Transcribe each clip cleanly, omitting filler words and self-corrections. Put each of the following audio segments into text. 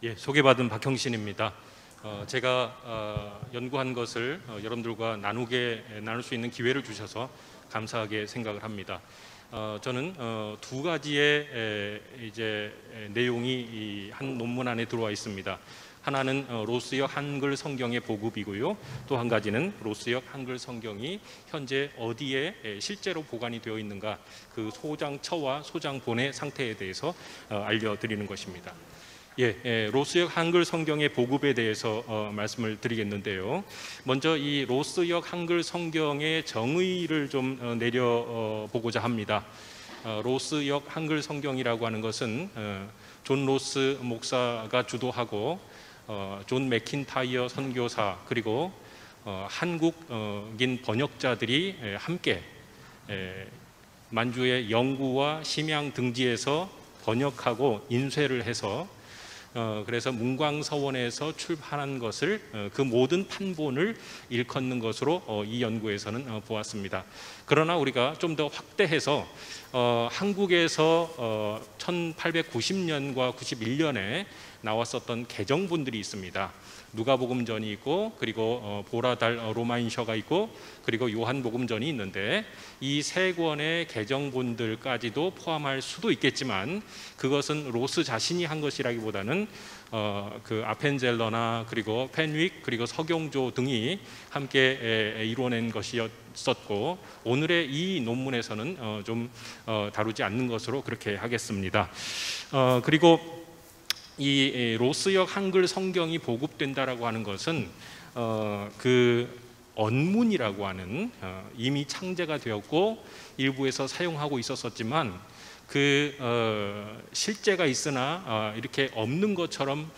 예, 소개받은 박형신입니다. 제가 연구한 것을 여러분들과 나눌 수 있는 기회를 주셔서 감사하게 생각을 합니다. 저는 두 가지의 내용이 한 논문 안에 들어와 있습니다. 하나는 로스역 한글 성경의 보급이고요. 또 한 가지는 로스역 한글 성경이 현재 어디에 실제로 보관이 되어 있는가, 그 소장처와 소장본의 상태에 대해서 알려드리는 것입니다. 로스역 한글 성경의 보급에 대해서 말씀을 드리겠는데요. 먼저 이 로스역 한글 성경의 정의를 좀 내려보고자 합니다. 로스역 한글 성경이라고 하는 것은 존 로스 목사가 주도하고 존 맥킨타이어 선교사 그리고 한국인 번역자들이 함께 만주의 영구와 심양 등지에서 번역하고 인쇄를 해서 그래서 문광서원에서 출판한 것을 그 모든 판본을 일컫는 것으로 이 연구에서는 보았습니다. 그러나 우리가 좀 더 확대해서 한국에서 1890년과 91년에 나왔었던 개정본들이 있습니다. 누가복음전이 있고, 그리고 보라달 로마인셔가 있고, 그리고 요한복음전이 있는데, 이 세 권의 개정본들까지도 포함할 수도 있겠지만 그것은 로스 자신이 한 것이라기보다는 그 아펜젤러나 그리고 펜윅 그리고 서경조 등이 함께 이뤄낸 것이었고, 오늘의 이 논문에서는 좀 다루지 않는 것으로 그렇게 하겠습니다. 그리고 이 로스역 한글 성경이 보급된다라고 하는 것은 그 언문이라고 하는 이미 창제가 되었고 일부에서 사용하고 있었지만 그 실제가 있으나 이렇게 없는 것처럼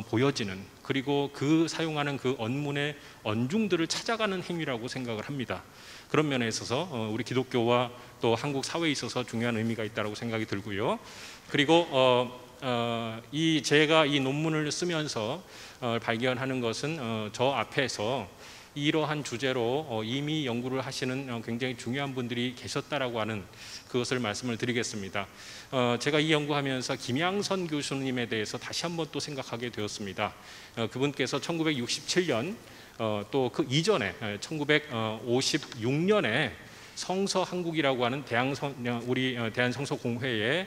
보여지는, 그리고 그 사용하는 그 언문의 언중들을 찾아가는 행위라고 생각을 합니다. 그런 면에 있어서 우리 기독교와 또 한국 사회에 있어서 중요한 의미가 있다고 생각이 들고요. 그리고 제가 이 논문을 쓰면서 발견하는 것은 저 앞에서 이러한 주제로 이미 연구를 하시는 굉장히 중요한 분들이 계셨다라고 하는 그것을 말씀을 드리겠습니다. 제가 이 연구하면서 김양선 교수님에 대해서 다시 한번 또 생각하게 되었습니다. 그분께서 1967년 또 그 이전에 1956년에 성서한국이라고 하는 우리 대한성서공회의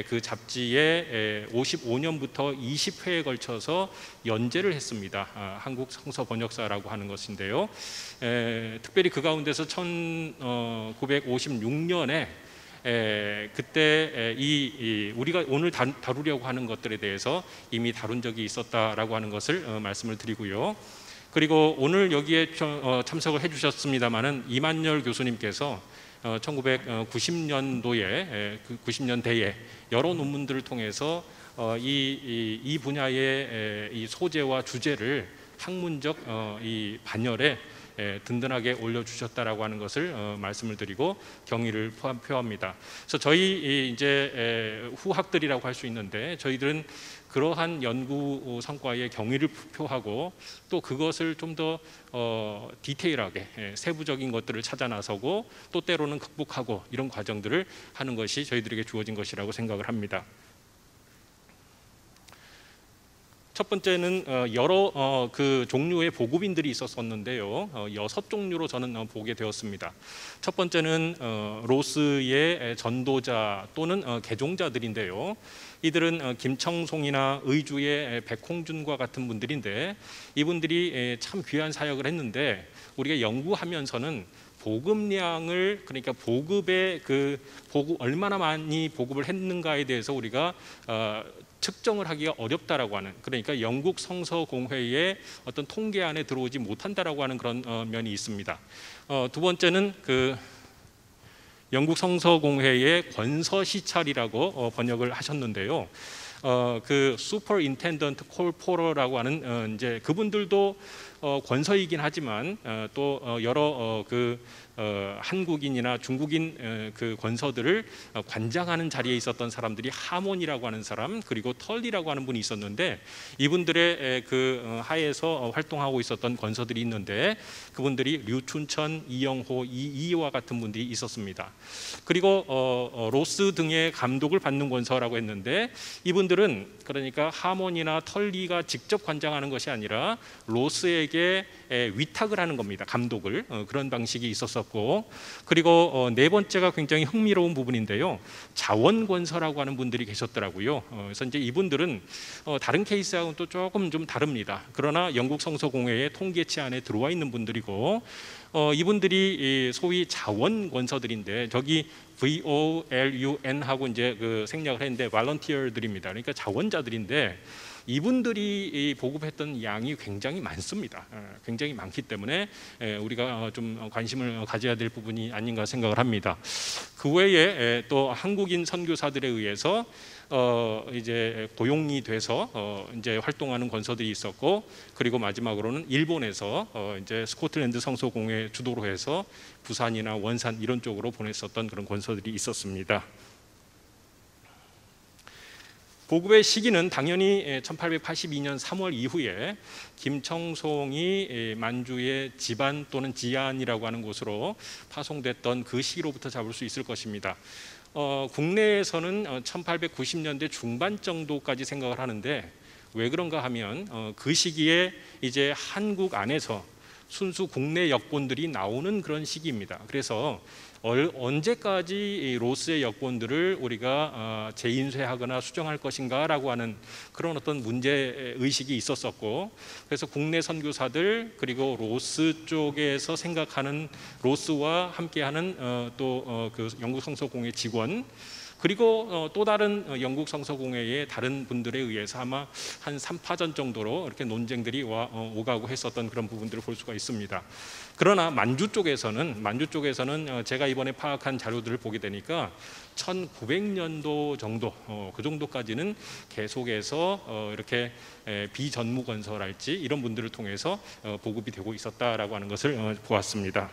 그 잡지에 55년부터 20회에 걸쳐서 연재를 했습니다. 한국 성서 번역사라고 하는 것인데요. 특별히 그 가운데서 1956년에 그때 우리가 오늘 다루려고 하는 것들에 대해서 이미 다룬 적이 있었다라고 하는 것을 말씀을 드리고요. 그리고 오늘 여기에 참석을 해주셨습니다마는 이만열 교수님께서 1990년도에 90년대에 여러 논문들을 통해서 이 분야의 이 소재와 주제를 학문적 이 반열에 든든하게 올려주셨다라고 하는 것을 말씀을 드리고 경의를 표합니다. 그래서 저희 이제 후학들이라고 할 수 있는데, 저희들은 그러한 연구 성과에 경의를 표하고 또 그것을 좀 더 디테일하게 세부적인 것들을 찾아 나서고 또 때로는 극복하고 이런 과정들을 하는 것이 저희들에게 주어진 것이라고 생각을 합니다. 첫 번째는 여러 그 종류의 보급인들이 있었는데요. 6종류로 저는 보게 되었습니다. 첫 번째는 로스의 전도자 또는 개종자들인데요. 이들은 김청송이나 의주의 백홍준과 같은 분들인데, 이분들이 참 귀한 사역을 했는데 우리가 연구하면서는 보급량을, 그러니까 보급의 얼마나 많이 보급을 했는가에 대해서 우리가 측정을 하기가 어렵다라고 하는, 그러니까 영국 성서공회의 어떤 통계 안에 들어오지 못한다라고 하는 그런 면이 있습니다. 두 번째는 그 영국 성서공회의 권서시찰이라고 번역을 하셨는데요. 그 슈퍼인텐던트 콜포러라고 하는 이제 그분들도 권서이긴 하지만 또 여러 한국인이나 중국인 그 권서들을 관장하는 자리에 있었던 사람들이 하몬이라고 하는 사람, 그리고 털리라고 하는 분이 있었는데, 이분들의 그 하에서 활동하고 있었던 권서들이 있는데 그분들이 류춘천, 이영호, 이이와 같은 분들이 있었습니다. 그리고 로스 등의 감독을 받는 권서라고 했는데, 이분들 이분들은 그러니까 하몬이나 털리가 직접 관장하는 것이 아니라 로스에게 위탁을 하는 겁니다. 감독을. 그런 방식이 있었었고, 그리고 네 번째가 굉장히 흥미로운 부분인데요. 자원권서라고 하는 분들이 계셨더라고요. 그래서 이제 이분들은 다른 케이스하고는 또 조금 좀 다릅니다. 그러나 영국 성서공회의 통계치 안에 들어와 있는 분들이고, 이분들이 소위 자원권서들인데, 저기 VOLUN 하고 이제 그 생략을 했는데 volunteer들입니다. 그러니까 자원자들인데, 이분들이 보급했던 양이 굉장히 많습니다. 굉장히 많기 때문에 우리가 좀 관심을 가져야 될 부분이 아닌가 생각을 합니다. 그 외에 또 한국인 선교사들에 의해서 이제 고용이 돼서 이제 활동하는 권서들이 있었고, 그리고 마지막으로는 일본에서 이제 스코틀랜드 성서공회 주도로 해서 부산이나 원산 이런 쪽으로 보냈었던 그런 권서들이 있었습니다. 보급의 시기는 당연히 1882년 3월 이후에 김청송이 만주의 지반 또는 지안이라고 하는 곳으로 파송됐던 그 시기로부터 잡을 수 있을 것입니다. 국내에서는 1890년대 중반 정도까지 생각을 하는데, 왜 그런가 하면 그 시기에 이제 한국 안에서 순수 국내 역본들이 나오는 그런 시기입니다. 그래서 언제까지 로스의 역본들을 우리가 재인쇄하거나 수정할 것인가라고 하는 그런 어떤 문제 의식이 있었었고, 그래서 국내 선교사들 그리고 로스 쪽에서 생각하는 로스와 함께하는 또 그 영국 성서공회 직원, 그리고 또 다른 영국 성서공회의 다른 분들에 의해서 아마 한 3파전 정도로 이렇게 논쟁들이 오가고 했었던 그런 부분들을 볼 수가 있습니다. 그러나 만주 쪽에서는 제가 이번에 파악한 자료들을 보게 되니까 1900년도 정도, 그 정도까지는 계속해서 이렇게 비전무건설할지 이런 분들을 통해서 보급이 되고 있었다라고 하는 것을 보았습니다.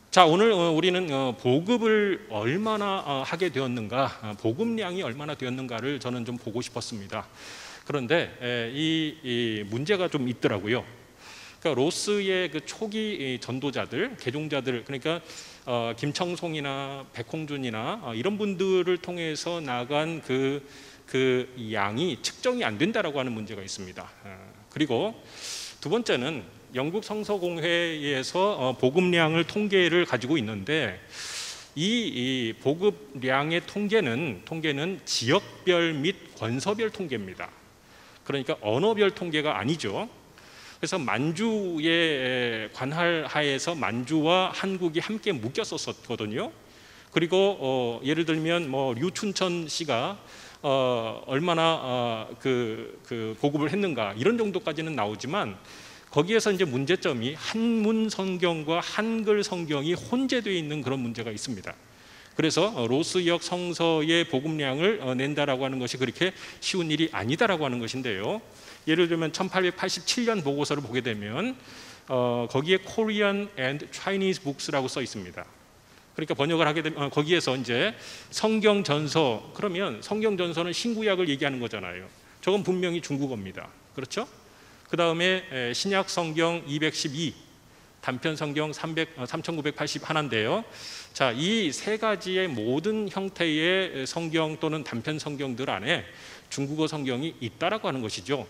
자, 오늘 우리는 보급을 얼마나 하게 되었는가, 보급량이 얼마나 되었는가를 저는 좀 보고 싶었습니다. 그런데 이 문제가 좀 있더라고요. 그러니까 로스의 그 초기 전도자들, 개종자들, 그러니까 김청송이나 백홍준이나 이런 분들을 통해서 나간 그 양이 측정이 안 된다라고 하는 문제가 있습니다. 그리고 두 번째는 영국 성서공회에서 보급량을 통계를 가지고 있는데, 이 보급량의 통계는 지역별 및 권서별 통계입니다. 그러니까 언어별 통계가 아니죠. 그래서 만주의 관할하에서 만주와 한국이 함께 묶였었거든요. 그리고 예를 들면 뭐 류춘천 씨가 얼마나 그 보급을 했는가 이런 정도까지는 나오지만, 거기에서 이제 문제점이 한문 성경과 한글 성경이 혼재되어 있는 그런 문제가 있습니다. 그래서 로스역 성서의 보급량을 낸다라고 하는 것이 그렇게 쉬운 일이 아니다라고 하는 것인데요. 예를 들면 1887년 보고서를 보게 되면 거기에 Korean and Chinese Books라고 써 있습니다. 그러니까 번역을 하게 되면 거기에서 이제 성경 전서, 그러면 성경 전서는 신구약을 얘기하는 거잖아요. 저건 분명히 중국어입니다. 그렇죠? 그 다음에 신약 성경 212, 단편 성경 3981인데요. 자, 이 세 가지의 모든 형태의 성경 또는 단편 성경들 안에 중국어 성경이 있다라고 하는 것이죠.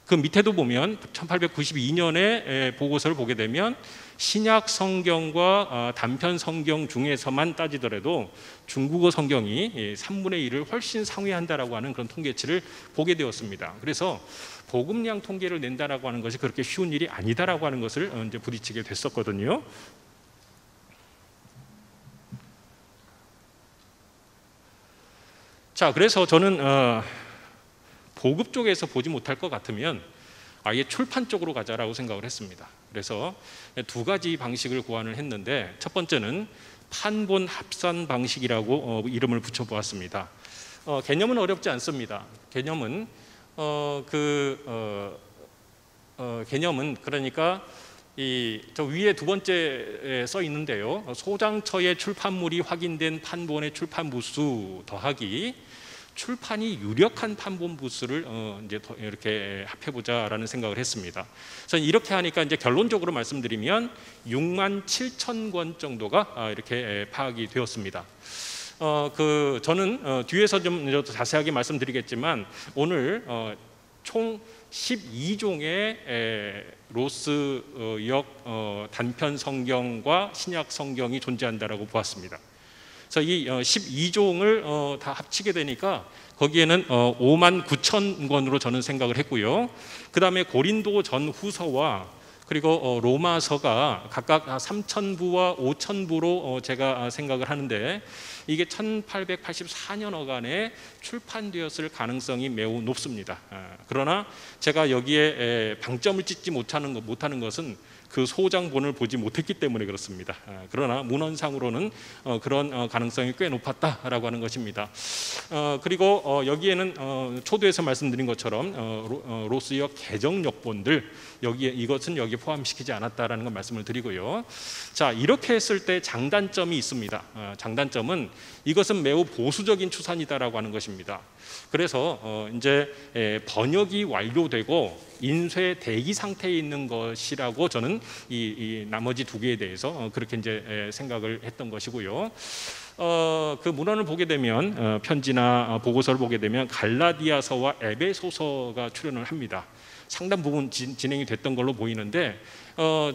그 밑에도 보면 1892년에 보고서를 보게 되면 신약 성경과 단편 성경 중에서만 따지더라도 중국어 성경이 3분의 1을 훨씬 상회한다라고 하는 그런 통계치를 보게 되었습니다. 그래서 보급량 통계를 낸다라고 하는 것이 그렇게 쉬운 일이 아니다라고 하는 것을 이제 부딪히게 됐었거든요. 자, 그래서 저는 보급 쪽에서 보지 못할 것 같으면 아예 출판 쪽으로 가자라고 생각을 했습니다. 그래서 두 가지 방식을 고안을 했는데, 첫 번째는 판본 합산 방식이라고 이름을 붙여보았습니다. 개념은 어렵지 않습니다. 개념은 개념은 그러니까 저 위에 두 번째 써 있는데요. 소장처의 출판물이 확인된 판본의 출판 부수 더하기 출판이 유력한 판본 부수를 이제 이렇게 합해보자라는 생각을 했습니다. 그래서 이렇게 하니까 이제 결론적으로 말씀드리면 6만 7천 권 정도가 이렇게 파악이 되었습니다. 저는 뒤에서 좀 자세하게 말씀드리겠지만 오늘 총 12종의 로스역 단편 성경과 신약 성경이 존재한다라고 보았습니다. 그래서 이 12종을 다 합치게 되니까 거기에는 5만 9천 권으로 저는 생각을 했고요. 그 다음에 고린도 전후서와 그리고 로마서가 각각 3,000부와 5,000부로 제가 생각을 하는데 이게 1884년어간에 출판되었을 가능성이 매우 높습니다. 그러나 제가 여기에 방점을 찍지 못하는 것은 그 소장본을 보지 못했기 때문에 그렇습니다. 그러나 문헌상으로는 그런 가능성이 꽤 높았다라고 하는 것입니다. 그리고 여기에는 초두에서 말씀드린 것처럼 로스역 개정역본들 이것은 여기에 포함시키지 않았다라는 걸 말씀을 드리고요. 자, 이렇게 했을 때 장단점이 있습니다. 장단점은 이것은 매우 보수적인 추산이다라고 하는 것입니다. 그래서 이제 번역이 완료되고 인쇄 대기 상태에 있는 것이라고 저는 이 나머지 두 개에 대해서 그렇게 이제 생각을 했던 것이고요. 그 문헌을 보게 되면 편지나 보고서를 보게 되면 갈라디아서와 에베소서가 출연을 합니다. 상당 부분 진행이 됐던 걸로 보이는데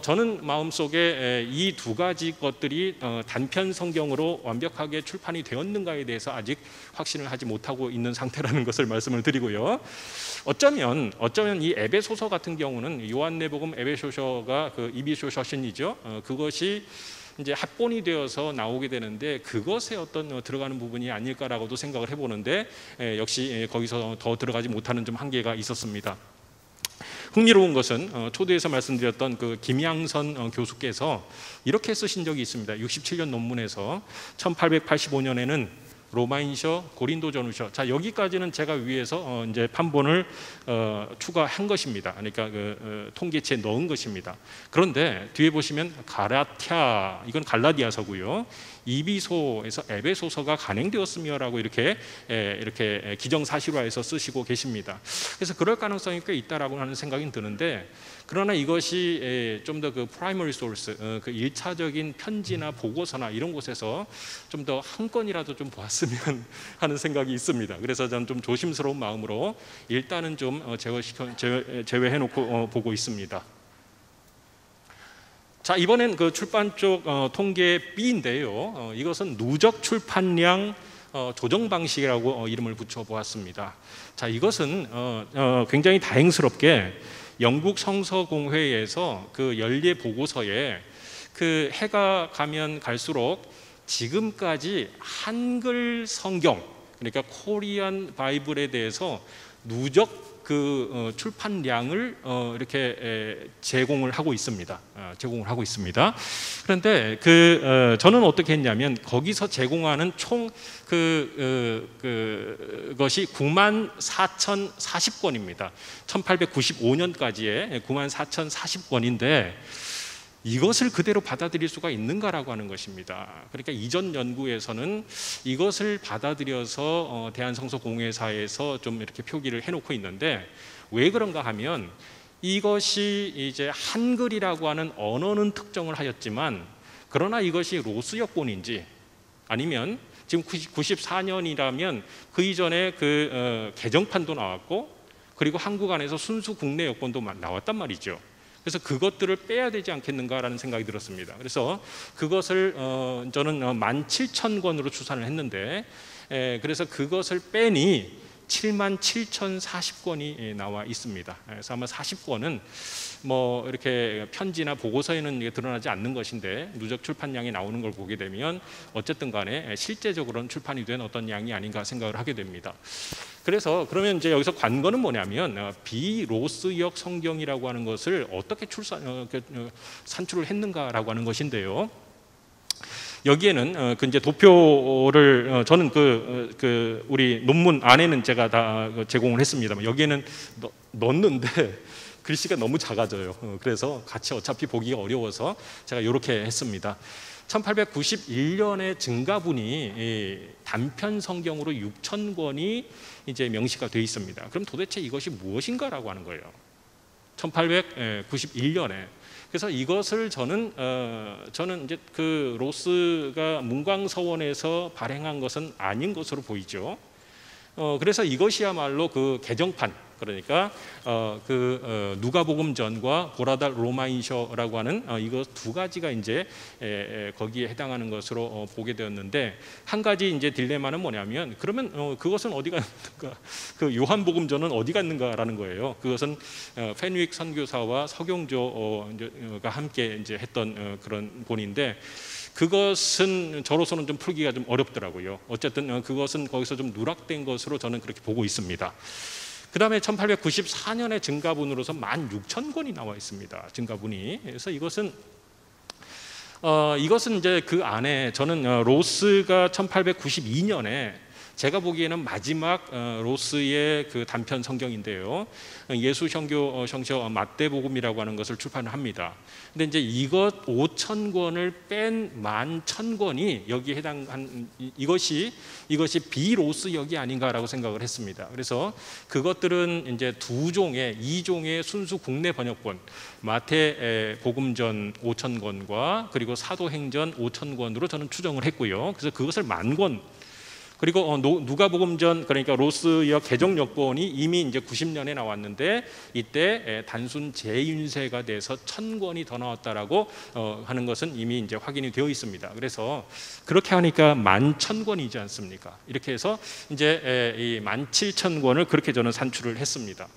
저는 마음속에 이 두 가지 것들이 단편 성경으로 완벽하게 출판이 되었는가에 대해서 아직 확신을 하지 못하고 있는 상태라는 것을 말씀을 드리고요. 어쩌면 이 에베소서 같은 경우는 요한내복음 에베소서가 그 이비소서신이죠. 그것이 이제 합본이 되어서 나오게 되는데 그것에 어떤 들어가는 부분이 아닐까라고도 생각을 해보는데 역시 거기서 더 들어가지 못하는 좀 한계가 있었습니다. 흥미로운 것은 초대에서 말씀드렸던 그 김양선 교수께서 이렇게 쓰신 적이 있습니다. 67년 논문에서 1885년에는 로마인서, 고린도전후서. 자, 여기까지는 제가 위에서 이제 판본을 추가한 것입니다. 그러니까 그 통계치에 넣은 것입니다. 그런데 뒤에 보시면 가라티아, 이건 갈라디아서고요. 이비소에서 에베소서가 간행되었으며라고 이렇게 기정사실화해서 쓰시고 계십니다. 그래서 그럴 가능성이 꽤 있다라고 하는 생각이 드는데, 그러나 이것이 좀 더 그 프라이머리 소스, 그 1차적인 편지나 보고서나 이런 곳에서 좀 더 한 건이라도 좀 보았으면 하는 생각이 있습니다. 그래서 저는 좀 조심스러운 마음으로 일단은 좀 제외해놓고 보고 있습니다. 자, 이번엔 그 출판 쪽 통계 B인데요. 이것은 누적 출판량 조정 방식이라고 이름을 붙여 보았습니다. 자, 이것은 굉장히 다행스럽게 영국 성서공회에서 그 연례 보고서에 그 해가 가면 갈수록 지금까지 한글 성경, 그러니까 코리안 바이블에 대해서 누적 그 출판량을 이렇게 제공을 하고 있습니다. 그런데 저는 어떻게 했냐면 거기서 제공하는 총 그것이 94,040권입니다. 1895년까지의 94,040권인데 이것을 그대로 받아들일 수가 있는가라고 하는 것입니다. 그러니까 이전 연구에서는 이것을 받아들여서 대한성서공회사에서 좀 이렇게 표기를 해놓고 있는데 왜 그런가 하면 이것이 이제 한글이라고 하는 언어는 특정을 하였지만 그러나 이것이 로스역본인지 아니면 지금 94년이라면 그 이전에 그 개정판도 나왔고 그리고 한국 안에서 순수 국내 여권도 나왔단 말이죠. 그래서 그것들을 빼야 되지 않겠는가라는 생각이 들었습니다. 그래서 그것을 저는 17,000권으로 추산을 했는데 그래서 그것을 빼니 77,040권이 나와 있습니다. 그래서 아마 40권은 뭐 이렇게 편지나 보고서에는 이게 드러나지 않는 것인데 누적 출판량이 나오는 걸 보게 되면 어쨌든 간에 실제적으로는 출판이 된 어떤 양이 아닌가 생각을 하게 됩니다. 그래서 그러면 이제 여기서 관건은 뭐냐면 비로스역 성경이라고 하는 것을 어떻게 산출을 했는가라고 하는 것인데요. 여기에는 그 이제 도표를 저는 그 우리 논문 안에는 제가 다 제공을 했습니다만 여기에는 넣었는데 글씨가 너무 작아져요. 그래서 같이 어차피 보기가 어려워서 제가 이렇게 했습니다. 1891년에 증가분이 단편 성경으로 6,000권이 이제 명시가 되어 있습니다. 그럼 도대체 이것이 무엇인가라고 하는 거예요. 1891년에. 그래서 이것을 저는 이제 그 로스가 문광서원에서 발행한 것은 아닌 것으로 보이죠. 그래서 이것이야말로 그 개정판, 그러니까 누가복음전과 보라달 로마인서라고 하는 이거 두 가지가 이제 거기에 해당하는 것으로 보게 되었는데, 한 가지 이제 딜레마는 뭐냐면, 그러면 그것은 어디 갔는가, 그 요한복음전은 어디 갔는가라는 거예요. 그것은 페뉴익 선교사와 서경조가 함께 이제 했던 그런 본인데, 그것은 저로서는 좀 풀기가 좀 어렵더라고요. 어쨌든 그것은 거기서 좀 누락된 것으로 저는 그렇게 보고 있습니다. 그 다음에 1894년에 증가본으로서 16,000권이 나와 있습니다. 증가본이. 그래서 이것은 이제 그 안에 저는 로스가 1892년에 제가 보기에는 마지막 로스의 그 단편 성경인데요, 예수 성교 성서 마태복음이라고 하는 것을 출판을 합니다. 근데 이제 이것 5,000권을 뺀 11,000권이 여기에 해당한 이것이 비로스역이 아닌가라고 생각을 했습니다. 그래서 그것들은 이제 2종의 순수 국내 번역본, 마태복음전 5,000권과 그리고 사도행전 5,000권으로 저는 추정을 했고요. 그래서 그것을 10,000권, 그리고 누가복음전, 그러니까 로스역 개정역본이 이미 이제 90년에 나왔는데, 이때 단순 재윤세가 돼서 1,000권이 더 나왔다라고 하는 것은 이미 이제 확인이 되어 있습니다. 그래서 그렇게 하니까 11,000권이지 않습니까? 이렇게 해서 이제 이 17,000권을 그렇게 저는 산출을 했습니다.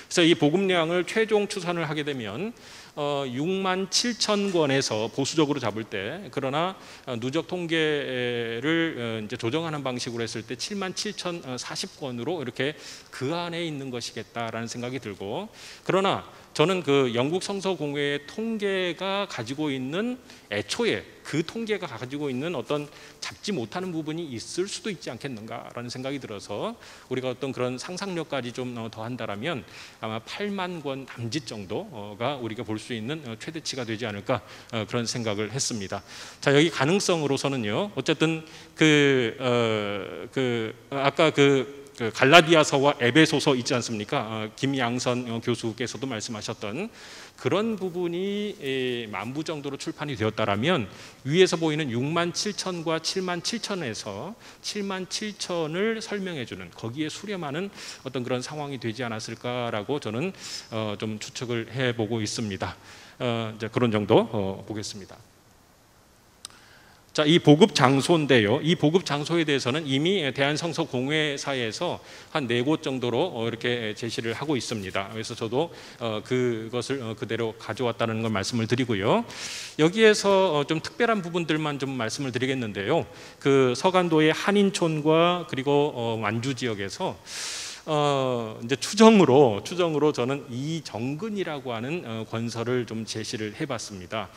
그래서 이 복음량을 최종 추산을 하게 되면 67,000권에서 보수적으로 잡을 때, 그러나 누적 통계를 이제 조정하는 방식으로 했을 때 77,040권으로 이렇게 그 안에 있는 것이겠다라는 생각이 들고, 그러나 저는 그 영국 성서공회의 통계가 가지고 있는, 애초에 그 통계가 가지고 있는 어떤 잡지 못하는 부분이 있을 수도 있지 않겠는가라는 생각이 들어서, 우리가 어떤 그런 상상력까지 좀 더한다라면 아마 8만 권 남짓 정도가 우리가 볼 수 있는 최대치가 되지 않을까, 그런 생각을 했습니다. 자, 여기 가능성으로서는요, 어쨌든 아까 그 갈라디아서와 에베소서 있지 않습니까? 김양선 교수께서도 말씀하셨던 그런 부분이 만부 정도로 출판이 되었다라면, 위에서 보이는 67,000과 77,000에서 77,000을 설명해주는, 거기에 수렴하는 어떤 그런 상황이 되지 않았을까라고 저는 좀 추측을 해보고 있습니다. 이제 그런 정도 보겠습니다. 자, 이 보급 장소인데요, 이 보급 장소에 대해서는 이미 대한성서공회사에서 한 4곳 정도로 이렇게 제시를 하고 있습니다. 그래서 저도 그것을 그대로 가져왔다는 걸 말씀을 드리고요. 여기에서 좀 특별한 부분들만 좀 말씀을 드리겠는데요, 그 서간도의 한인촌과 그리고 완주 지역에서 이제 추정으로 저는 이정근이라고 하는 권서를 좀 제시를 해봤습니다.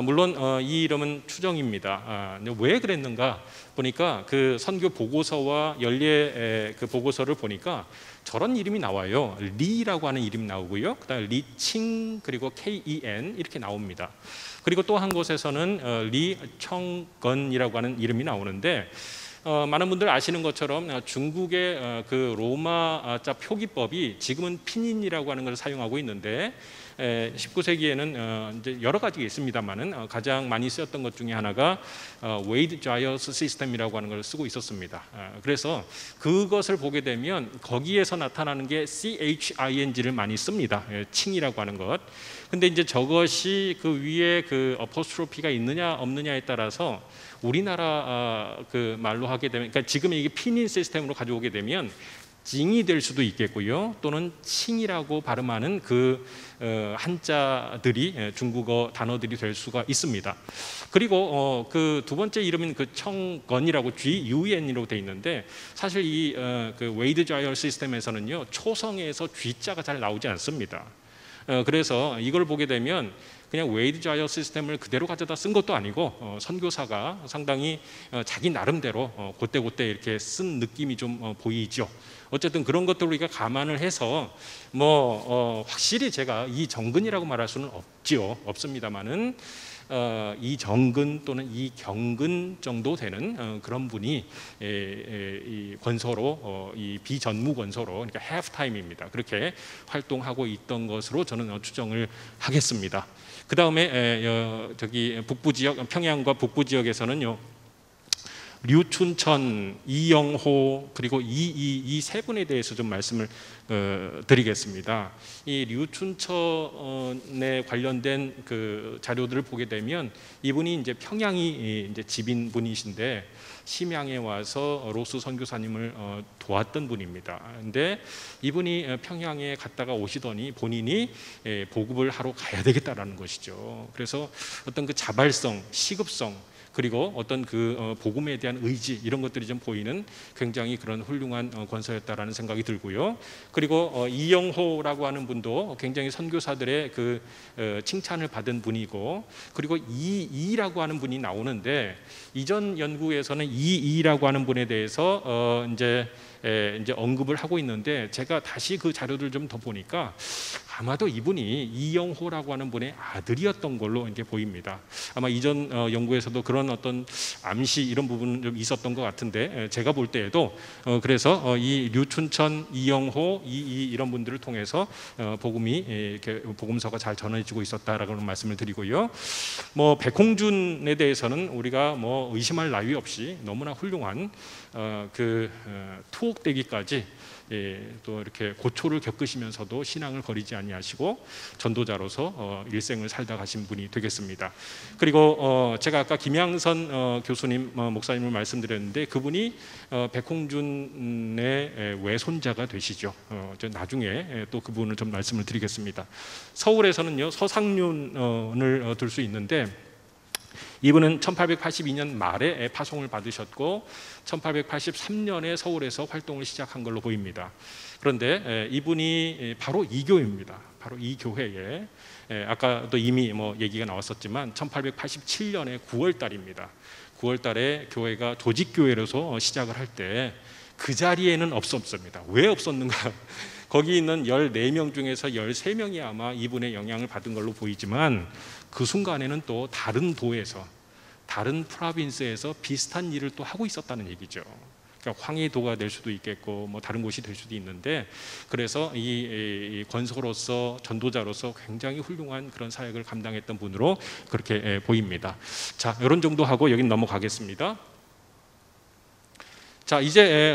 물론 이 이름은 추정입니다. 왜 그랬는가 보니까 그 선교 보고서와 연례 그 보고서를 보니까 저런 이름이 나와요. 리라고 하는 이름이 나오고요, 그다음에 리칭, 그리고 KEN 이렇게 나옵니다. 그리고 또 한 곳에서는 리청건이라고 하는 이름이 나오는데, 많은 분들 아시는 것처럼 중국의 그 로마자 표기법이 지금은 피닌이라고 하는 것을 사용하고 있는데, 19세기에는 이제 여러 가지가 있습니다만은 가장 많이 쓰였던 것 중에 하나가 웨이드 자이어스 시스템이라고 하는 걸 쓰고 있었습니다. 그래서 그것을 보게 되면 거기에서 나타나는 게 CHING를 많이 씁니다. 칭이라고 하는 것. 근데 이제 저것이 그 위에 그 어포스트로피가 있느냐 없느냐에 따라서 우리나라 그 말로 하게 되면, 그러니까 지금 이게 피닌 시스템으로 가져오게 되면 징이 될 수도 있겠고요, 또는 칭이라고 발음하는 그 한자들이 중국어 단어들이 될 수가 있습니다. 그리고 그 두 번째 이름인 그 청건이라고 GUN이라고 돼 있는데, 사실 이 그 웨이드 자이어 시스템에서는요, 초성에서 G자가 잘 나오지 않습니다. 그래서 이걸 보게 되면 그냥 웨이드 자이어 시스템을 그대로 가져다 쓴 것도 아니고 선교사가 상당히 자기 나름대로 그때 이렇게 쓴 느낌이 좀 보이죠. 어쨌든 그런 것들을 우리가 감안을 해서 확실히 제가 이 정근이라고 말할 수는 없습니다만은 이정근 또는 이경근 정도 되는 그런 분이 이 권서로 이 비전무 권서로 그러니까 halftime입니다. 그렇게 활동하고 있던 것으로 저는 추정을 하겠습니다. 그 다음에 저기 북부 지역 평양과 북부 지역에서는요. 류춘천, 이영호 그리고 이 세 분에 대해서 좀 말씀을 드리겠습니다. 이 류춘천에 관련된 그 자료들을 보게 되면 이분이 이제 평양이 이제 집인 분이신데 심양에 와서 로스 선교사님을 도왔던 분입니다. 근데 이분이 평양에 갔다가 오시더니 본인이 보급을 하러 가야 되겠다라는 것이죠. 그래서 어떤 그 자발성, 시급성 그리고 어떤 그 복음에 대한 의지 이런 것들이 좀 보이는 굉장히 그런 훌륭한 권서였다라는 생각이 들고요. 그리고 이영호라고 하는 분도 굉장히 선교사들의 그 칭찬을 받은 분이고, 그리고 이라고 하는 분이 나오는데 이전 연구에서는 이라고 하는 분에 대해서 이제 언급을 하고 있는데 제가 다시 그 자료들 좀 더 보니까 아마도 이분이 이영호라고 하는 분의 아들이었던 걸로 이렇게 보입니다. 아마 이전 연구에서도 그런 어떤 암시 이런 부분 좀 있었던 것 같은데 제가 볼 때에도 그래서 이 류춘천, 이영호, 이런 분들을 통해서 복음이 이렇게 복음서가 잘 전해지고 있었다라고 말씀을 드리고요. 뭐 백홍준에 대해서는 우리가 뭐 의심할 나위 없이 너무나 훌륭한 투옥되기까지 또 이렇게 고초를 겪으시면서도 신앙을 버리지 아니하시고 전도자로서 일생을 살다 가신 분이 되겠습니다. 그리고 제가 아까 김양선 교수님 목사님을 말씀드렸는데 그분이 백홍준의 외손자가 되시죠. 나중에 또 그분을 좀 말씀을 드리겠습니다. 서울에서는요 서상륜을 들 수 있는데 이분은 1882년 말에 파송을 받으셨고 1883년에 서울에서 활동을 시작한 걸로 보입니다. 그런데 이분이 바로 이 교회입니다. 바로 이 교회에 아까도 이미 뭐 얘기가 나왔었지만 1887년에 9월 달입니다. 9월 달에 교회가 조직교회로서 시작을 할 때 그 자리에는 없었습니다. 왜 없었는가? 거기 있는 14명 중에서 13명이 아마 이분의 영향을 받은 걸로 보이지만 그 순간에는 또 다른 도에서 다른 프로빈스에서 비슷한 일을 또 하고 있었다는 얘기죠. 그러니까 황해도가 될 수도 있겠고 뭐 다른 곳이 될 수도 있는데 그래서 이 권서로서 전도자로서 굉장히 훌륭한 그런 사역을 감당했던 분으로 그렇게 보입니다. 자, 이런 정도 하고 여긴 넘어가겠습니다. 자, 이제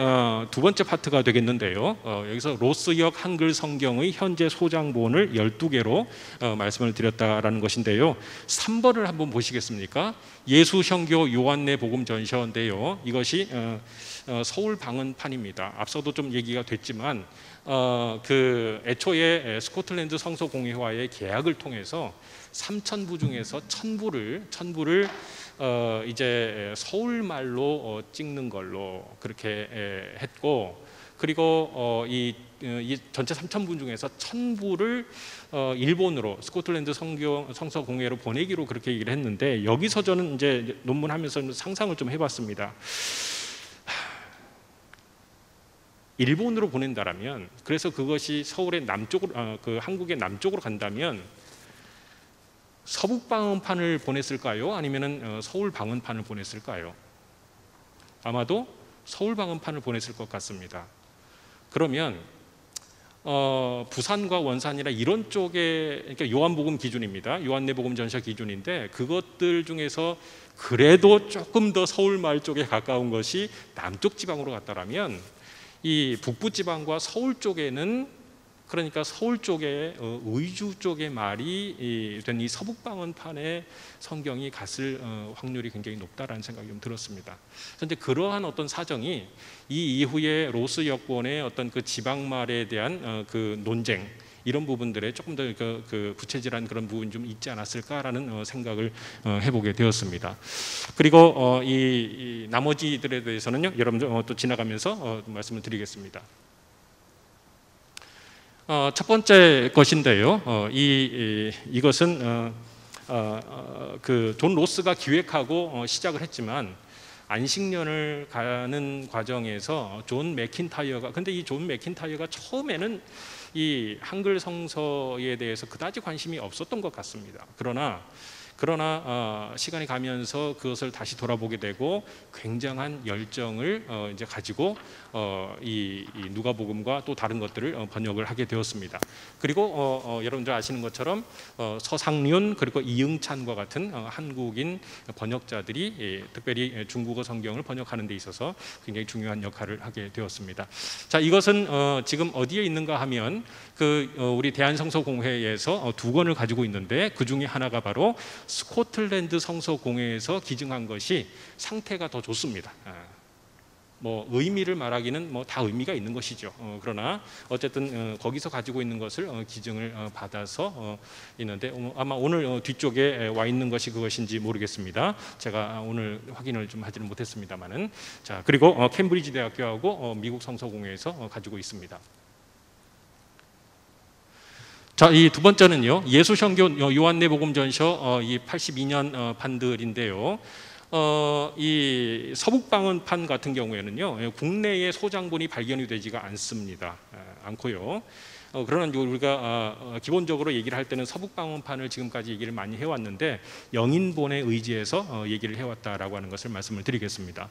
두 번째 파트가 되겠는데요. 여기서 로스역 한글 성경의 현재 소장본을 12개로 말씀을 드렸다라는 것인데요. 3번을 한번 보시겠습니까? 예수형교 요한내 복음 전서인데요. 이것이 서울 방언판입니다. 앞서도 좀 얘기가 됐지만 그 애초에 스코틀랜드 성서공회와의 계약을 통해서 3,000부 중에서 1,000부를 이제 서울말로 찍는 걸로 그렇게 했고, 그리고 이 전체 3,000부 중에서 1,000부를 일본으로 스코틀랜드 성서공회로 보내기로 그렇게 얘기를 했는데 여기서 저는 이제 논문하면서 상상을 좀 해봤습니다. 일본으로 보낸다라면, 그래서 그것이 서울의 남쪽으로 그 한국의 남쪽으로 간다면 서북 방언판을 보냈을까요? 아니면은 서울 방언판을 보냈을까요? 아마도 서울 방언판을 보냈을 것 같습니다. 그러면 부산과 원산이나 이런 쪽에, 그러니까 요한복음 기준입니다. 요한내복음 전서 기준인데 그것들 중에서 그래도 조금 더 서울말 쪽에 가까운 것이 남쪽 지방으로 갔다라면 이 북부 지방과 서울 쪽에는, 그러니까 서울 쪽에 의주 쪽의 말이 된 이 서북 방언판의 성경이 갔을 확률이 굉장히 높다라는 생각이 좀 들었습니다. 그런데 그러한 어떤 사정이 이 이후에 로스 여권의 어떤 그 지방말에 대한 그 논쟁 이런 부분들에 조금 더 그 부채질한 그런 부분이 좀 있지 않았을까라는 생각을 해보게 되었습니다. 그리고 이 나머지들에 대해서는요, 여러분들 또 지나가면서 말씀을 드리겠습니다. 첫 번째 것인데요. 이것은 그 존 로스가 기획하고 시작을 했지만 안식년을 가는 과정에서 존 맥킨타이어가, 근데 이 존 맥킨타이어가 처음에는 이 한글 성서에 대해서 그다지 관심이 없었던 것 같습니다. 그러나 그러나 시간이 가면서 그것을 다시 돌아보게 되고 굉장한 열정을 이제 가지고 이 누가복음과 또 다른 것들을 번역을 하게 되었습니다. 그리고 여러분들 아시는 것처럼 서상륜 그리고 이응찬과 같은 한국인 번역자들이 특별히 중국어 성경을 번역하는 데 있어서 굉장히 중요한 역할을 하게 되었습니다. 자, 이것은 지금 어디에 있는가 하면 우리 대한성서공회에서 두 권을 가지고 있는데 그 중에 하나가 바로 스코틀랜드 성서공회에서 기증한 것이 상태가 더 좋습니다. 뭐 의미를 말하기는 뭐 다 의미가 있는 것이죠. 그러나 어쨌든 거기서 가지고 있는 것을 기증을 받아서 있는데 아마 오늘 뒤쪽에 와 있는 것이 그것인지 모르겠습니다. 제가 오늘 확인을 좀 하지는 못했습니다만은. 자, 그리고 캠브리지 대학교하고 미국 성서공회에서 가지고 있습니다. 자, 이 두 번째는요, 예수성교 요한내복음전서 이 82년 판들인데요. 이 서북방언판 같은 경우에는요, 국내에 소장본이 발견이 되지가 않고요. 그러나 우리가 기본적으로 얘기를 할 때는 서북방언판을 지금까지 얘기를 많이 해왔는데 영인본에 의지해서 얘기를 해왔다라고 하는 것을 말씀을 드리겠습니다.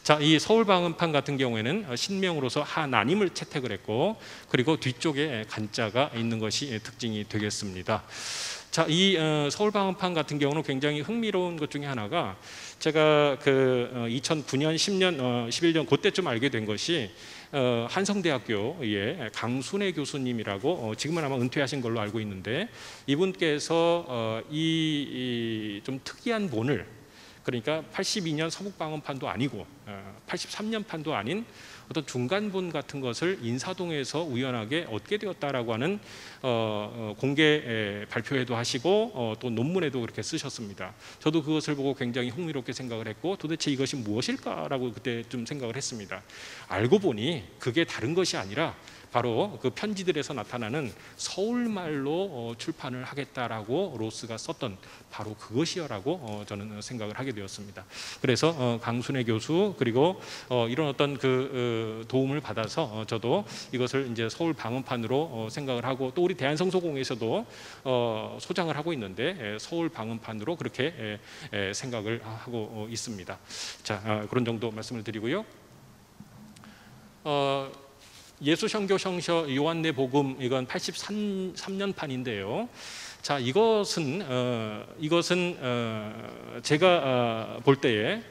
자, 이 서울방언판 같은 경우에는 신명으로서 하나님을 채택을 했고 그리고 뒤쪽에 간자가 있는 것이 특징이 되겠습니다. 자, 이 서울방언판 같은 경우는 굉장히 흥미로운 것 중에 하나가 제가 2009년, 10년, 11년 그때쯤 알게 된 것이 한성대학교의 강순애 교수님이라고 지금은 아마 은퇴하신 걸로 알고 있는데 이분께서 이 좀 특이한 본을, 그러니까 82년 서북방언판도 아니고 83년 판도 아닌 어떤 중간본 같은 것을 인사동에서 우연하게 얻게 되었다라고 하는 공개 발표회도 하시고 또 논문에도 그렇게 쓰셨습니다. 저도 그것을 보고 굉장히 흥미롭게 생각을 했고 도대체 이것이 무엇일까라고 그때 좀 생각을 했습니다. 알고 보니 그게 다른 것이 아니라 바로 그 편지들에서 나타나는 서울말로 출판을 하겠다라고 로스가 썼던 바로 그것이여라고 저는 생각을 하게 되었습니다. 그래서 강순애 교수 그리고 이런 어떤 그 도움을 받아서 저도 이것을 이제 서울 방언판으로 생각을 하고 또 우리 대한성서공회에서도 소장을 하고 있는데 서울 방언판으로 그렇게 생각을 하고 있습니다. 자, 그런 정도 말씀을 드리고요. 예수성교성서 요한내복음 이건 83년판인데요. 자, 이것은 제가 볼 때에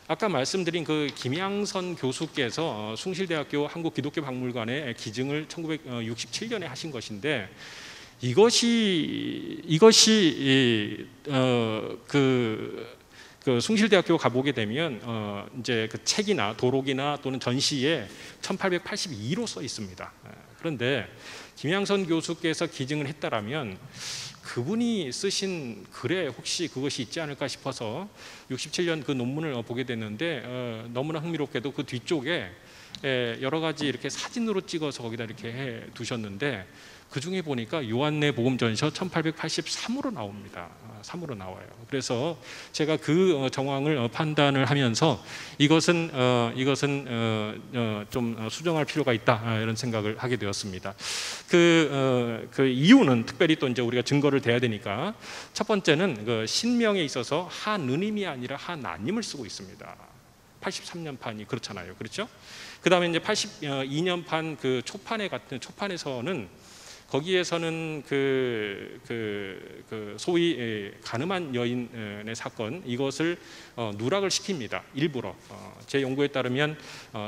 아까 말씀드린 그 김양선 교수께서 숭실대학교 한국기독교박물관에 기증을 1967년에 하신 것인데 이것이 그 숭실대학교 가보게 되면 이제 그 책이나 도록이나 또는 전시에 1882로 써 있습니다. 그런데 김양선 교수께서 기증을 했다라면 그분이 쓰신 글에 혹시 그것이 있지 않을까 싶어서 67년 그 논문을 보게 됐는데 너무나 흥미롭게도 그 뒤쪽에 여러 가지 이렇게 사진으로 찍어서 거기다 이렇게 해 두셨는데 그 중에 보니까 요한내복음전서 1883으로 나옵니다. 3으로 나와요. 그래서 제가 그 정황을 판단을 하면서 이것은 좀 수정할 필요가 있다 이런 생각을 하게 되었습니다. 그 이유는 특별히 또 이제 우리가 증거를 대야 되니까 첫 번째는 그 신명에 있어서 하느님이 아니라 하나님을 쓰고 있습니다. 83년 판이 그렇잖아요, 그렇죠? 그 다음에 이제 82년 판 그 초판에서는 거기에서는 소위 가늠한 여인의 사건 이것을 누락을 시킵니다. 일부러 제 연구에 따르면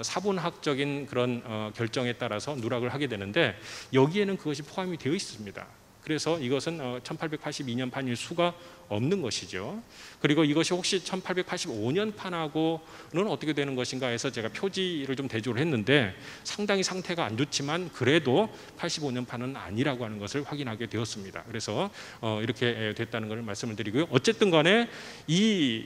사분학적인 그런 결정에 따라서 누락을 하게 되는데 여기에는 그것이 포함이 되어 있습니다. 그래서 이것은 1882년 판일 수가 없는 것이죠. 그리고 이것이 혹시 1885년 판하고는 어떻게 되는 것인가 해서 제가 표지를 좀 대조를 했는데 상당히 상태가 안 좋지만 그래도 85년 판은 아니라고 하는 것을 확인하게 되었습니다. 그래서 이렇게 됐다는 것을 말씀을 드리고요. 어쨌든 간에 이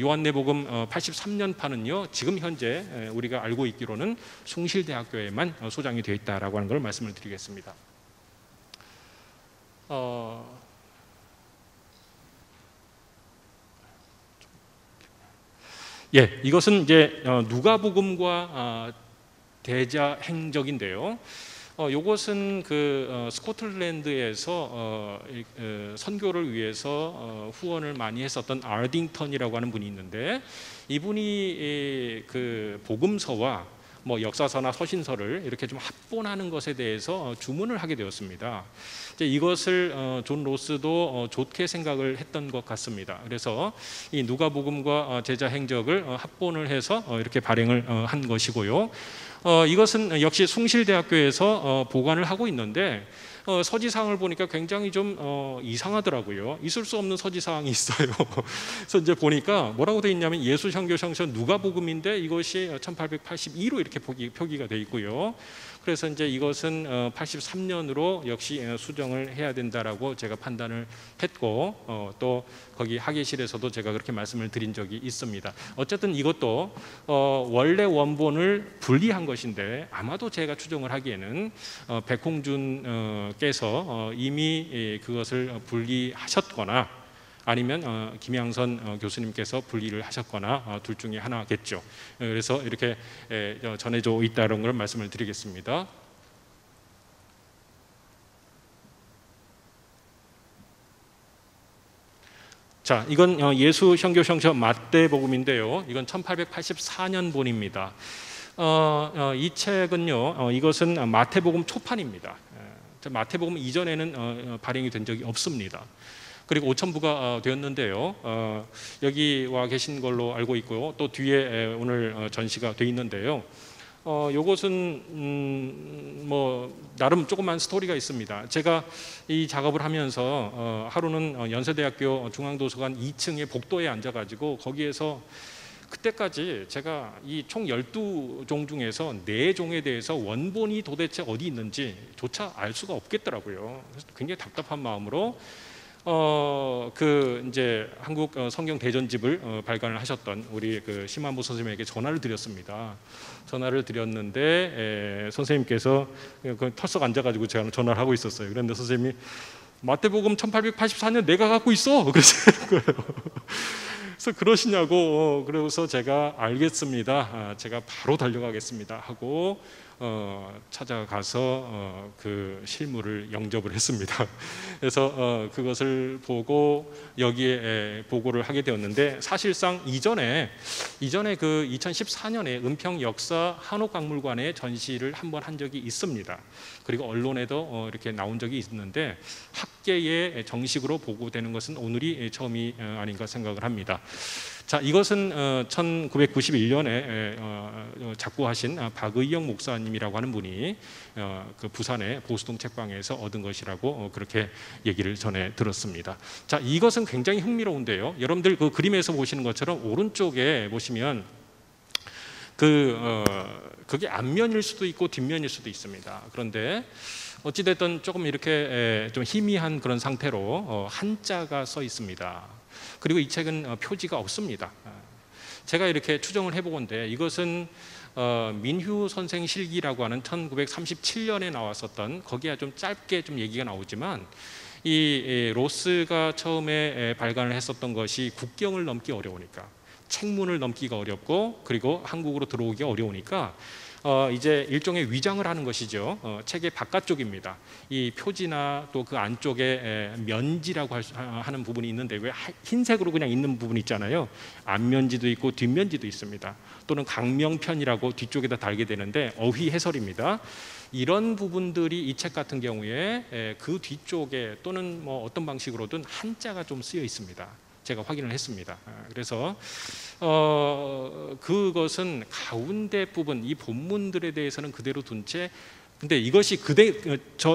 요한내복음 83년 판은요, 지금 현재 우리가 알고 있기로는 숭실대학교에만 소장이 되어 있다라고 하는 걸 말씀을 드리겠습니다. 이것은 이제 누가복음과 대자행적인데요. 요것은 그 스코틀랜드에서 선교를 위해서 후원을 많이 했었던 아딩턴이라고 하는 분이 있는데, 이분이 그 복음서와 뭐 역사서나 서신서를 이렇게 좀 합본하는 것에 대해서 주문을 하게 되었습니다. 이것을 존 로스도 좋게 생각을 했던 것 같습니다. 그래서 이 누가복음과 제자행적을 합본을 해서 이렇게 발행을 한 것이고요. 이것은 역시 숭실대학교에서 보관을 하고 있는데, 서지사항을 보니까 굉장히 좀 이상하더라고요. 있을 수 없는 서지사항이 있어요. 그래서 이제 보니까 뭐라고 되어 있냐면 예수선교성서 누가복음인데 이것이 1882로 이렇게 표기가 되어 있고요. 그래서 이제 이것은 83년으로 역시 수정을 해야 된다라고 제가 판단을 했고, 또 거기 학예실에서도 제가 그렇게 말씀을 드린 적이 있습니다. 어쨌든 이것도 원래 원본을 분리한 것인데, 아마도 제가 추정을 하기에는 백홍준께서 이미 그것을 분리하셨거나 아니면 김양선 교수님께서 분리를 하셨거나 둘 중에 하나겠죠. 그래서 이렇게 전해져 있다는 걸 말씀을 드리겠습니다. 자, 이건 예수 선교성서 마태복음인데요. 이건 1884년 본입니다. 이 책은요, 이것은 마태복음 초판입니다. 마태복음 이전에는 발행이 된 적이 없습니다. 그리고 5천부가 되었는데요. 여기 와 계신 걸로 알고 있고요. 또 뒤에 오늘 전시가 돼 있는데요. 요것은 뭐 나름 조그만 스토리가 있습니다. 제가 이 작업을 하면서 하루는 연세대학교 중앙도서관 2층의 복도에 앉아가지고 거기에서 그때까지 제가 이 총 12종 중에서 4종에 대해서 원본이 도대체 어디 있는지조차 알 수가 없겠더라고요. 그래서 굉장히 답답한 마음으로 그 이제 한국 성경 대전집을 발간을 하셨던 우리 그 심한보 선생님에게 전화를 드렸습니다. 전화를 드렸는데 선생님께서 털썩 앉아가지고 제가 전화를 하고 있었어요. 그런데 선생님이 마태복음 1884년 내가 갖고 있어. 그러시는 거예요. 그래서 그러시냐고. 그래서 제가 알겠습니다. 제가 바로 달려가겠습니다 하고 찾아가서 그 실물을 영접을 했습니다. 그래서 그것을 보고 여기에 보고를 하게 되었는데, 사실상 이전에 그 2014년에 은평 역사 한옥박물관에 전시를 한번 한 적이 있습니다. 그리고 언론에도 이렇게 나온 적이 있는데, 학계에 정식으로 보고되는 것은 오늘이 처음이 아닌가 생각을 합니다. 자, 이것은 1991년에 작고하신 박의영 목사님이라고 하는 분이 그 부산의 보수동 책방에서 얻은 것이라고 그렇게 얘기를 전해 들었습니다. 자, 이것은 굉장히 흥미로운데요. 여러분들 그 그림에서 보시는 것처럼 오른쪽에 보시면 그게 앞면일 수도 있고 뒷면일 수도 있습니다. 그런데 어찌됐든 조금 이렇게 좀 희미한 그런 상태로 한자가 써 있습니다. 그리고 이 책은 표지가 없습니다. 제가 이렇게 추정을 해보건데, 이것은 민휴 선생 실기라고 하는 1937년에 나왔었던, 거기에 좀 짧게 좀 얘기가 나오지만, 이 로스가 처음에 발간을 했었던 것이 국경을 넘기 어려우니까, 책문을 넘기가 어렵고, 그리고 한국으로 들어오기 어려우니까 이제 일종의 위장을 하는 것이죠. 책의 바깥쪽입니다. 이 표지나 또 그 안쪽에 면지라고 하는 부분이 있는데, 왜 흰색으로 그냥 있는 부분 있잖아요. 앞면지도 있고 뒷면지도 있습니다. 또는 강명편이라고 뒤쪽에다 달게 되는데, 어휘 해설입니다. 이런 부분들이 이 책 같은 경우에 그 뒤쪽에 또는 뭐 어떤 방식으로든 한자가 좀 쓰여 있습니다. 제가 확인을 했습니다. 그래서 그것은 가운데 부분, 이 본문들에 대해서는 그대로 둔 채, 근데 이것이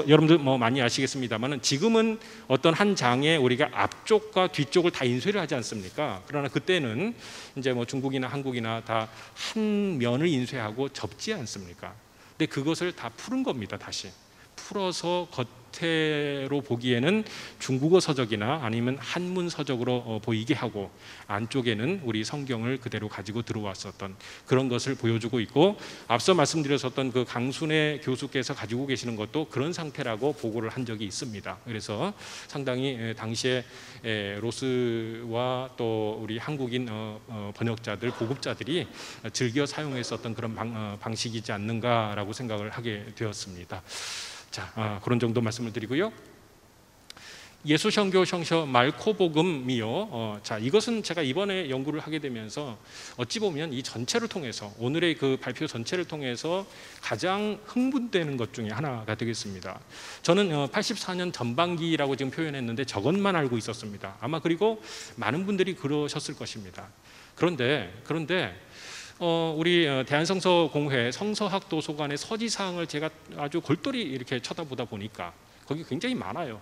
여러분들 뭐 많이 아시겠습니다만은 지금은 어떤 한 장에 우리가 앞쪽과 뒤쪽을 다 인쇄를 하지 않습니까? 그러나 그때는 이제 뭐 중국이나 한국이나 다 한 면을 인쇄하고 접지 않습니까? 근데 그것을 다 푸른 겁니다. 다시 풀어서 겉으로 보기에는 중국어 서적이나 아니면 한문 서적으로 보이게 하고 안쪽에는 우리 성경을 그대로 가지고 들어왔었던 그런 것을 보여주고 있고, 앞서 말씀드렸었던 그 강순의 교수께서 가지고 계시는 것도 그런 상태라고 보고를 한 적이 있습니다. 그래서 상당히 당시에 로스와 또 우리 한국인 번역자들, 보급자들이 즐겨 사용했었던 그런 방식이지 않는가라고 생각을 하게 되었습니다. 자, 그런 정도 말씀을 드리고요. 예수성교 성서 말코복음이요. 자, 이것은 제가 이번에 연구를 하게 되면서 어찌 보면 이 전체를 통해서, 오늘의 그 발표 전체를 통해서 가장 흥분되는 것 중에 하나가 되겠습니다. 저는 84년 전반기라고 지금 표현했는데 저것만 알고 있었습니다. 아마 그리고 많은 분들이 그러셨을 것입니다. 그런데 우리 대한성서공회 성서학 도서관의 서지사항을 제가 아주 골똘히 이렇게 쳐다보다 보니까 거기 굉장히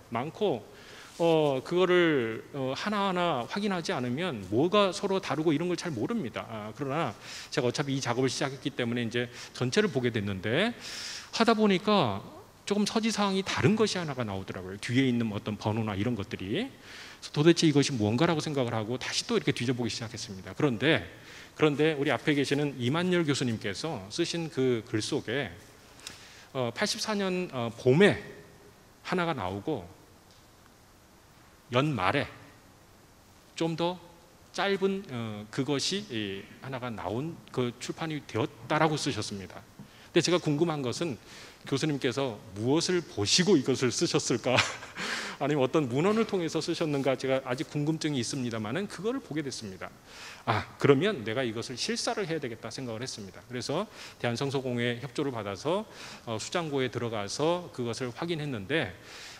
많고 그거를 하나하나 확인하지 않으면 뭐가 서로 다르고 이런 걸 잘 모릅니다. 그러나 제가 어차피 이 작업을 시작했기 때문에 이제 전체를 보게 됐는데, 하다 보니까 조금 서지사항이 다른 것이 하나가 나오더라고요. 뒤에 있는 어떤 번호나 이런 것들이. 도대체 이것이 무언가라고 생각을 하고 다시 또 이렇게 뒤져보기 시작했습니다. 그런데 우리 앞에 계시는 이만열 교수님께서 쓰신 그 글 속에 84년 봄에 하나가 나오고 연말에 좀 더 짧은 그것이 하나가 나온 그 출판이 되었다라고 쓰셨습니다. 근데 제가 궁금한 것은 교수님께서 무엇을 보시고 이것을 쓰셨을까? 아니면 어떤 문헌을 통해서 쓰셨는가? 제가 아직 궁금증이 있습니다만은 그거를 보게 됐습니다. 그러면 내가 이것을 실사를 해야 되겠다 생각을 했습니다. 그래서 대한성서공회 협조를 받아서 수장고에 들어가서 그것을 확인했는데,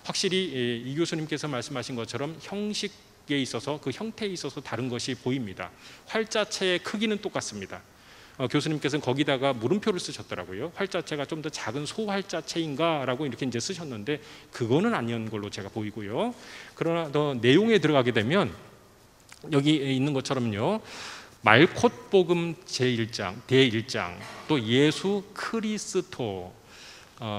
확실히 이 교수님께서 말씀하신 것처럼 형식에 있어서, 그 형태에 있어서 다른 것이 보입니다. 활자체의 크기는 똑같습니다. 교수님께서는 거기다가 물음표를 쓰셨더라고요. 활자체가 좀 더 작은 소활자체인가라고 이렇게 이제 쓰셨는데 그거는 아니었는 걸로 제가 보이고요. 그러나 더 내용에 들어가게 되면 여기 있는 것처럼요, 말콧복음 제1장, 대1장, 또 예수 크리스토,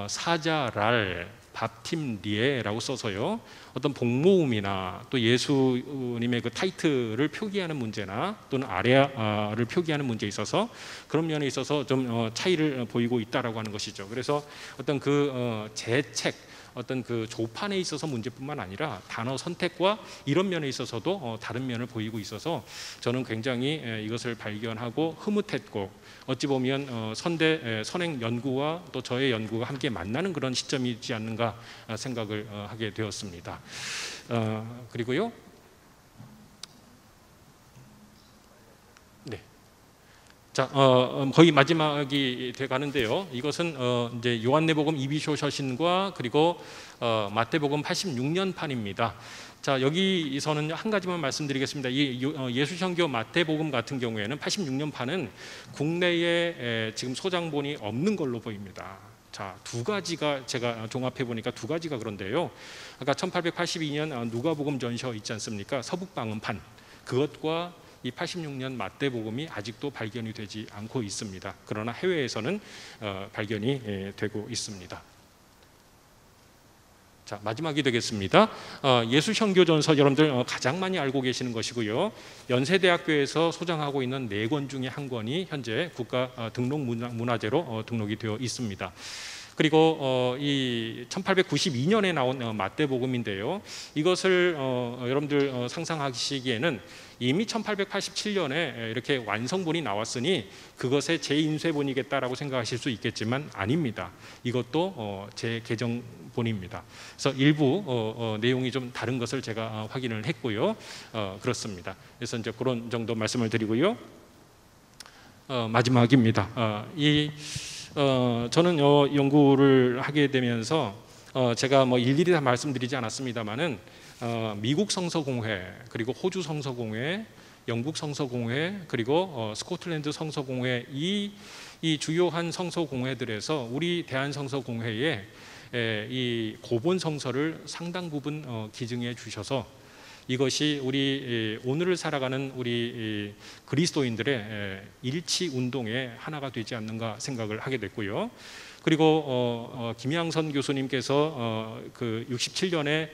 사자랄, 밥팀리에라고 써서요, 어떤 복모음이나 또 예수님의 그 타이틀을 표기하는 문제나 또는 아래아를 표기하는 문제에 있어서 그런 면에 있어서 좀 차이를 보이고 있다라고 하는 것이죠. 그래서 어떤 그 재책, 어떤 그 조판에 있어서 문제뿐만 아니라 단어 선택과 이런 면에 있어서도 다른 면을 보이고 있어서 저는 굉장히 이것을 발견하고 흐뭇했고, 어찌 보면 선행 연구와 또 저의 연구가 함께 만나는 그런 시점이지 않는가 생각을 하게 되었습니다. 그리고요, 네. 자, 거의 마지막이 돼 가는데요. 이것은 이제 요한내복음 이비쇼 서신과 그리고 마태복음 86년판입니다. 자, 여기서는 한 가지만 말씀드리겠습니다. 이 예수성교 마태복음 같은 경우에는 86년판은 국내에 지금 소장본이 없는 걸로 보입니다. 자, 두 가지가 제가 종합해 보니까 두 가지가 그런데요. 아까 1882년 누가복음 전서 있지 않습니까? 서북방음판, 그것과 이 86년 마태복음이 아직도 발견이 되지 않고 있습니다. 그러나 해외에서는 발견이 되고 있습니다. 자, 마지막이 되겠습니다. 예수성교전서, 여러분들 가장 많이 알고 계시는 것이고요. 연세대학교에서 소장하고 있는 4권 중에 한 권이 현재 국가 등록 문화재로 등록이 되어 있습니다. 그리고 이 1892년에 나온 마태복음인데요. 이것을 여러분들 상상하시기에는 이미 1887년에 이렇게 완성본이 나왔으니 그것의 재인쇄본이겠다라고 생각하실 수 있겠지만 아닙니다. 이것도 재개정본입니다. 그래서 일부 내용이 좀 다른 것을 제가 확인을 했고요. 그렇습니다. 그래서 이제 그런 정도 말씀을 드리고요. 마지막입니다. 저는 연구를 하게 되면서 제가 뭐 일일이 다 말씀드리지 않았습니다만은 미국 성서공회, 그리고 호주 성서공회, 영국 성서공회, 그리고 스코틀랜드 성서공회, 이 주요한 성서공회들에서 우리 대한성서공회에 이 고본 성서를 상당 부분 기증해 주셔서 이것이 우리 오늘을 살아가는 우리 그리스도인들의 일치 운동의 하나가 되지 않는가 생각을 하게 됐고요. 그리고 김양선 교수님께서 그 67년에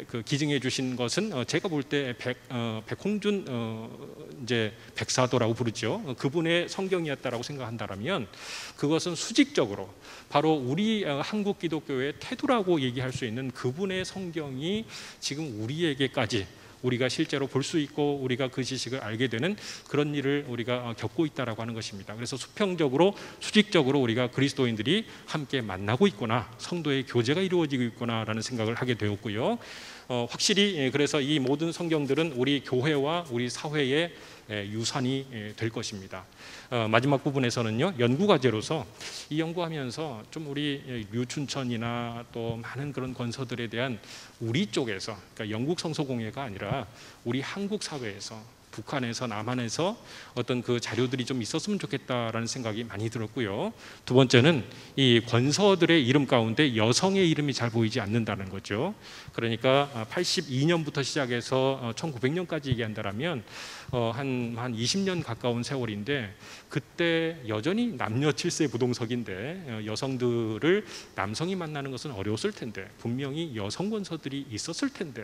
그 기증해 주신 것은 제가 볼 때 백홍준 이제 백사도라고 부르죠. 그분의 성경이었다라고 생각한다면 그것은 수직적으로 바로 우리 한국 기독교의 태도라고 얘기할 수 있는 그분의 성경이 지금 우리에게까지 우리가 실제로 볼 수 있고 우리가 그 지식을 알게 되는 그런 일을 우리가 겪고 있다라고 하는 것입니다. 그래서 수평적으로 수직적으로 우리가 그리스도인들이 함께 만나고 있구나, 성도의 교제가 이루어지고 있구나라는 생각을 하게 되었고요. 확실히 그래서 이 모든 성경들은 우리 교회와 우리 사회의 유산이 될 것입니다. 마지막 부분에서는요, 연구과제로서 이 연구하면서 좀 우리 류춘천이나 또 많은 그런 권서들에 대한 우리 쪽에서, 그러니까 영국 성서공회가 아니라 우리 한국 사회에서, 북한에서, 남한에서 어떤 그 자료들이 좀 있었으면 좋겠다라는 생각이 많이 들었고요. 두 번째는 이 권서들의 이름 가운데 여성의 이름이 잘 보이지 않는다는 거죠. 그러니까 82년부터 시작해서 1900년까지 얘기한다면 한 20년 가까운 세월인데, 그때 여전히 남녀 7세 부동석인데 여성들을 남성이 만나는 것은 어려웠을 텐데, 분명히 여성 권서들이 있었을 텐데,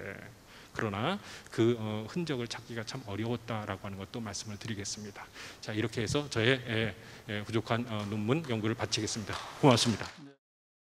그러나 그 흔적을 찾기가 참 어려웠다라고 하는 것도 말씀을 드리겠습니다. 자, 이렇게 해서 저의 부족한 논문 연구를 마치겠습니다. 고맙습니다.